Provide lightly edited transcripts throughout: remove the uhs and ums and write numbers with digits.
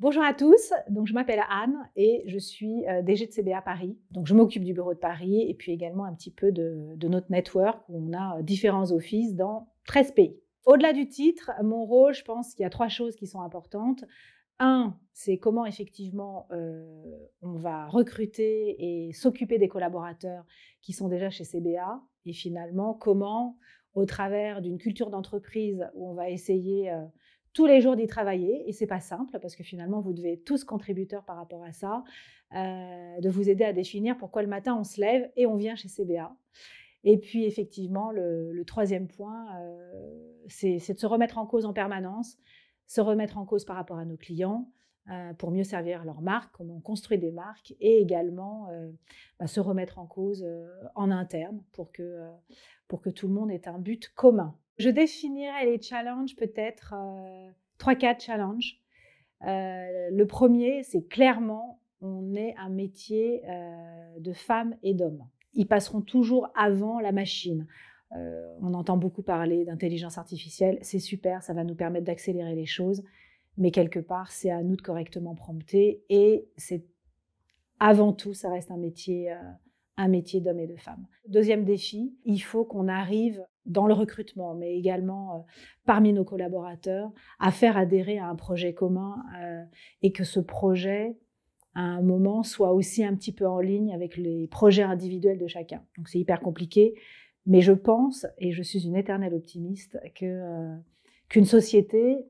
Bonjour à tous, donc je m'appelle Anne et je suis DG de CBA Paris. Donc je m'occupe du bureau de Paris et puis également un petit peu de notre network où on a différents offices dans 13 pays. Au-delà du titre, mon rôle, je pense qu'il y a 3 choses qui sont importantes. Un, c'est comment effectivement on va recruter et s'occuper des collaborateurs qui sont déjà chez CBA et finalement comment, au travers d'une culture d'entreprise où on va essayer tous les jours d'y travailler, et c'est pas simple parce que finalement vous devez être tous contributeurs par rapport à ça, de vous aider à définir pourquoi le matin on se lève et on vient chez CBA. Et puis effectivement, le troisième point, c'est de se remettre en cause en permanence, se remettre en cause par rapport à nos clients pour mieux servir leur marque, comment on construit des marques, et également se remettre en cause en interne pour que tout le monde ait un but commun. Je définirais les challenges peut-être 3-4 challenges. Le premier, c'est clairement, on est un métier de femmes et d'hommes. Ils passeront toujours avant la machine. On entend beaucoup parler d'intelligence artificielle, c'est super, ça va nous permettre d'accélérer les choses, mais quelque part, c'est à nous de correctement prompter et c'est avant tout, ça reste un métier d'hommes et de femmes. Deuxième défi, il faut qu'on arrive dans le recrutement, mais également parmi nos collaborateurs, à faire adhérer à un projet commun et que ce projet, à un moment, soit aussi un petit peu en ligne avec les projets individuels de chacun. Donc c'est hyper compliqué, mais je pense, et je suis une éternelle optimiste, qu'une société,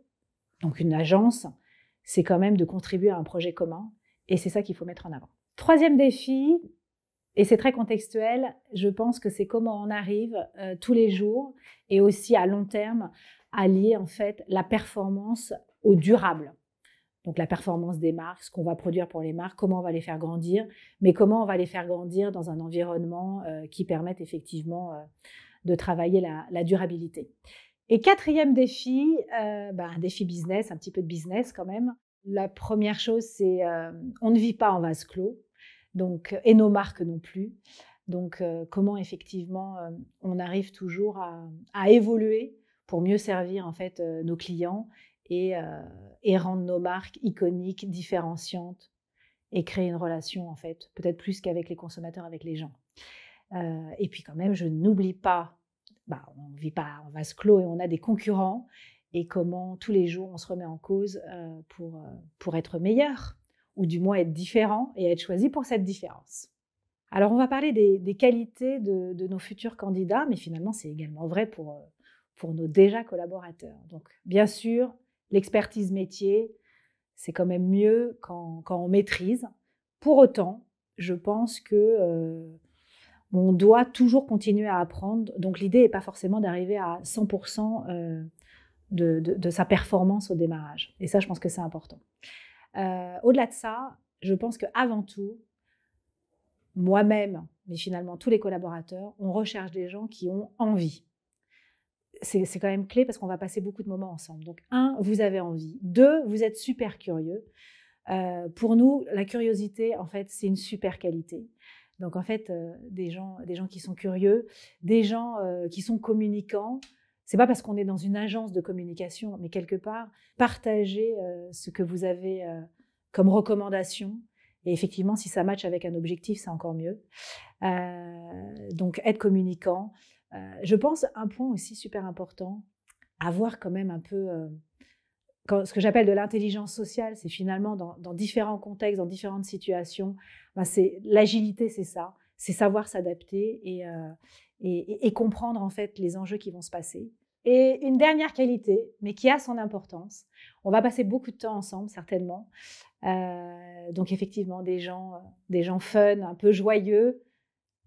donc une agence, c'est quand même de contribuer à un projet commun, et c'est ça qu'il faut mettre en avant. Troisième défi, et c'est très contextuel, je pense que c'est comment on arrive tous les jours et aussi à long terme à lier en fait la performance au durable. Donc la performance des marques, ce qu'on va produire pour les marques, comment on va les faire grandir, mais comment on va les faire grandir dans un environnement qui permette effectivement de travailler la durabilité. Et quatrième défi, un défi business, un petit peu de business quand même. La première chose, c'est on ne vit pas en vase clos, donc, et nos marques non plus. Donc, comment effectivement on arrive toujours à évoluer pour mieux servir en fait nos clients et rendre nos marques iconiques, différenciantes et créer une relation en fait, peut-être plus qu'avec les consommateurs, avec les gens. Et puis quand même, je n'oublie pas, on ne vit pas en vase clos et on a des concurrents et comment tous les jours on se remet en cause pour être meilleur ou du moins être différent et être choisi pour cette différence. Alors on va parler des qualités de nos futurs candidats, mais finalement c'est également vrai pour nos déjà collaborateurs. Donc bien sûr, l'expertise métier, c'est quand même mieux quand on maîtrise. Pour autant, je pense que on doit toujours continuer à apprendre. Donc l'idée n'est pas forcément d'arriver à 100% de sa performance au démarrage. Et ça, je pense que c'est important. Au-delà de ça, je pense qu'avant tout, moi-même, mais finalement tous les collaborateurs, on recherche des gens qui ont envie. C'est quand même clé parce qu'on va passer beaucoup de moments ensemble. Donc, 1, vous avez envie. 2, vous êtes super curieux. Pour nous, la curiosité, en fait, c'est une super qualité. Donc, en fait, des gens qui sont curieux, des gens qui sont communicants. C'est pas parce qu'on est dans une agence de communication, mais quelque part, partager ce que vous avez comme recommandation. Et effectivement, si ça matche avec un objectif, c'est encore mieux. Donc, être communicant. Je pense, un point aussi super important, avoir quand même un peu ce que j'appelle de l'intelligence sociale, c'est finalement dans différents contextes, dans différentes situations, l'agilité, c'est ça, c'est savoir s'adapter et comprendre en fait les enjeux qui vont se passer. Et une dernière qualité, mais qui a son importance, on va passer beaucoup de temps ensemble certainement, donc effectivement des gens fun, un peu joyeux,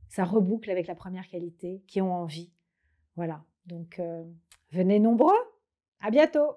ça reboucle avec la première qualité, qui ont envie. Voilà, donc venez nombreux, à bientôt.